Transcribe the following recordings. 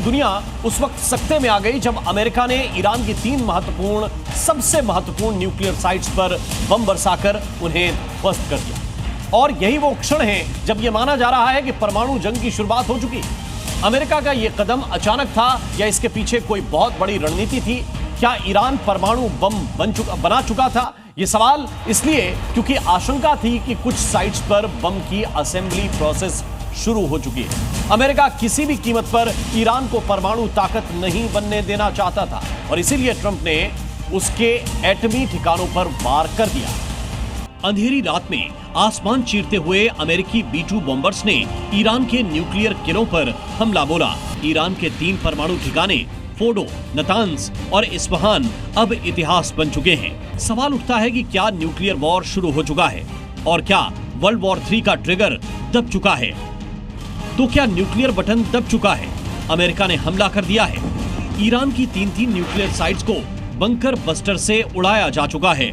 दुनिया उस वक्त सकते में आ गई जब अमेरिका ने ईरान की 3 महत्वपूर्ण, सबसे महत्वपूर्ण न्यूक्लियर साइट्स पर बम बरसाकर उन्हें ध्वस्त कर दिया। और यही वो क्षण है जब यह माना जा रहा है कि परमाणु जंग की शुरुआत हो चुकी। अमेरिका का यह कदम अचानक था या इसके पीछे कोई बहुत बड़ी रणनीति थी? क्या ईरान परमाणु बम बना चुका था? यह सवाल इसलिए क्योंकि आशंका थी कि कुछ साइट्स पर बम की असेंबली प्रोसेस शुरू हो चुकी है। अमेरिका किसी भी कीमत पर ईरान को परमाणु ताकत नहीं बनने देना चाहता था और इसीलिए ट्रंप ने उसके एटमी ठिकानों पर वार कर दिया। अंधेरी रात में आसमान चीरते हुए अमेरिकी B-2 बॉम्बर्स ने ईरान के न्यूक्लियर किलों पर हमला बोला। ईरान के 3 परमाणु ठिकाने फोर्डो, नतांज और इस्फहान अब इतिहास बन चुके हैं। सवाल उठता है कि क्या न्यूक्लियर वॉर शुरू हो चुका है और क्या वर्ल्ड वॉर 3 का ट्रिगर दब चुका है? तो क्या न्यूक्लियर बटन दब चुका है? अमेरिका ने हमला कर दिया है। ईरान की 3 न्यूक्लियर साइट्स को बंकर बस्टर से उड़ाया जा चुका है।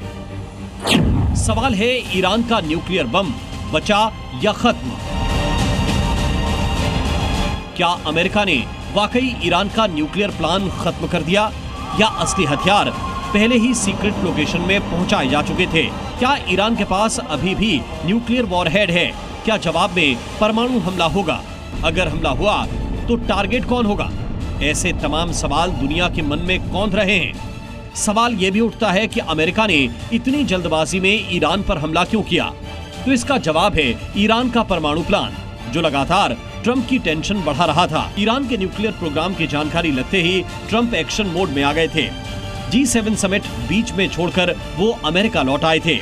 सवाल है, ईरान का न्यूक्लियर बम बचा या खत्म? क्या अमेरिका ने वाकई ईरान का न्यूक्लियर प्लान खत्म कर दिया या असली हथियार पहले ही सीक्रेट लोकेशन में पहुंचाए जा चुके थे? क्या ईरान के पास अभी भी न्यूक्लियर वॉरहेड है? क्या जवाब में परमाणु हमला होगा? अगर हमला हुआ तो टारगेट कौन होगा? ऐसे तमाम सवाल दुनिया के मन में कौंध रहे हैं। सवाल यह भी उठता है कि अमेरिका ने इतनी जल्दबाजी में ईरान पर हमला क्यों किया? तो इसका जवाब है ईरान का परमाणु प्लान, जो लगातार ट्रंप की टेंशन बढ़ा रहा था। ईरान के न्यूक्लियर प्रोग्राम की जानकारी लगते ही ट्रंप एक्शन मोड में आ गए थे। G7 समिट बीच में छोड़कर वो अमेरिका लौट आए थे।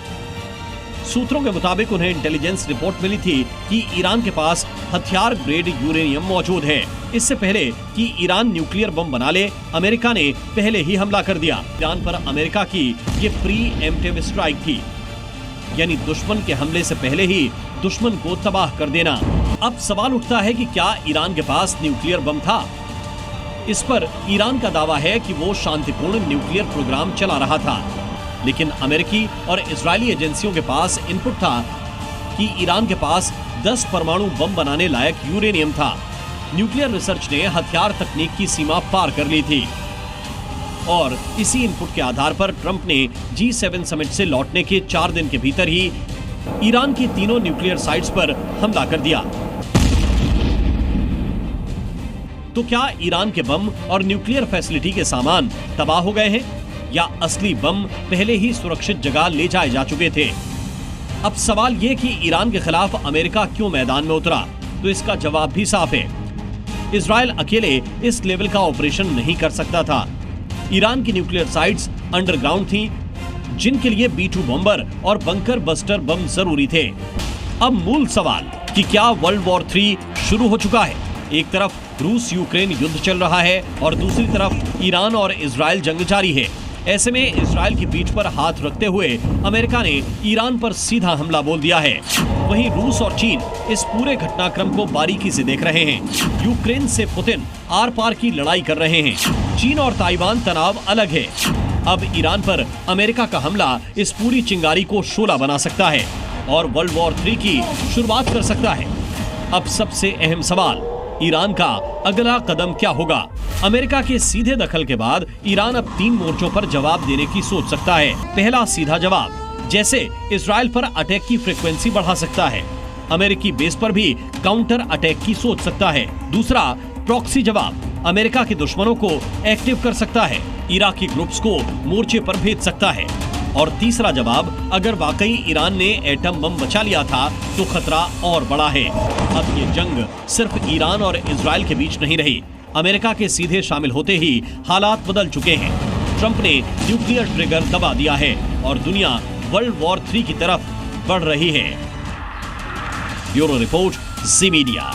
सूत्रों के मुताबिक उन्हें इंटेलिजेंस रिपोर्ट मिली थी कि ईरान के पास हथियार ग्रेड यूरेनियम मौजूद है। इससे पहले कि ईरान न्यूक्लियर बम बना ले, अमेरिका ने पहले ही हमला कर दिया। ईरान पर अमेरिका की ये प्री एम्प्टिव स्ट्राइक थी, यानी दुश्मन के हमले से पहले ही दुश्मन को तबाह कर देना। अब सवाल उठता है कि क्या ईरान के पास न्यूक्लियर बम था? इस पर ईरान का दावा है कि वो शांतिपूर्ण न्यूक्लियर प्रोग्राम चला रहा था, लेकिन अमेरिकी और इजरायली एजेंसियों के पास इनपुट था कि ईरान के पास 10 परमाणु बम बनाने लायक यूरेनियम था। न्यूक्लियर रिसर्च ने हथियार तकनीक की सीमा पार कर ली थी और इसी इनपुट के आधार पर ट्रंप ने G7 समिट से लौटने के 4 दिन के भीतर ही ईरान की 3 न्यूक्लियर साइट्स पर हमला कर दिया। तो क्या ईरान के बम और न्यूक्लियर फैसिलिटी के सामान तबाह हो गए हैं या असली बम पहले ही सुरक्षित जगह ले जाए जा चुके थे? अब सवाल ये कि ईरान के खिलाफ अमेरिका क्यों मैदान में उतरा? तो इसका जवाब भी साफ है। इजराइल अकेले इस लेवल का ऑपरेशन नहीं कर सकता था। ईरान की न्यूक्लियर साइट्स अंडरग्राउंड थीं, जिनके लिए B-2 बॉम्बर और बंकर बस्टर बम जरूरी थे। अब मूल सवाल कि क्या वर्ल्ड वॉर 3 शुरू हो चुका है? एक तरफ रूस यूक्रेन युद्ध चल रहा है और दूसरी तरफ ईरान और इजराइल जंग जारी है। ऐसे में इजराइल की पीठ पर हाथ रखते हुए अमेरिका ने ईरान पर सीधा हमला बोल दिया है। वहीं रूस और चीन इस पूरे घटनाक्रम को बारीकी से देख रहे हैं। यूक्रेन से पुतिन आर पार की लड़ाई कर रहे हैं। चीन और ताइवान तनाव अलग है। अब ईरान पर अमेरिका का हमला इस पूरी चिंगारी को शोला बना सकता है और वर्ल्ड वॉर 3 की शुरुआत कर सकता है। अब सबसे अहम सवाल, ईरान का अगला कदम क्या होगा? अमेरिका के सीधे दखल के बाद ईरान अब 3 मोर्चों पर जवाब देने की सोच सकता है। पहला, सीधा जवाब, जैसे इजराइल पर अटैक की फ्रीक्वेंसी बढ़ा सकता है। अमेरिकी बेस पर भी काउंटर अटैक की सोच सकता है। दूसरा, प्रॉक्सी जवाब, अमेरिका के दुश्मनों को एक्टिव कर सकता है, इराकी ग्रुप्स को मोर्चे पर भेज सकता है। और तीसरा जवाब, अगर वाकई ईरान ने एटम बम बचा लिया था तो खतरा और बड़ा है। अब ये जंग सिर्फ ईरान और इजराइल के बीच नहीं रही। अमेरिका के सीधे शामिल होते ही हालात बदल चुके हैं। ट्रंप ने न्यूक्लियर ट्रिगर दबा दिया है और दुनिया वर्ल्ड वॉर 3 की तरफ बढ़ रही है। ब्यूरो रिपोर्ट, जी मीडिया।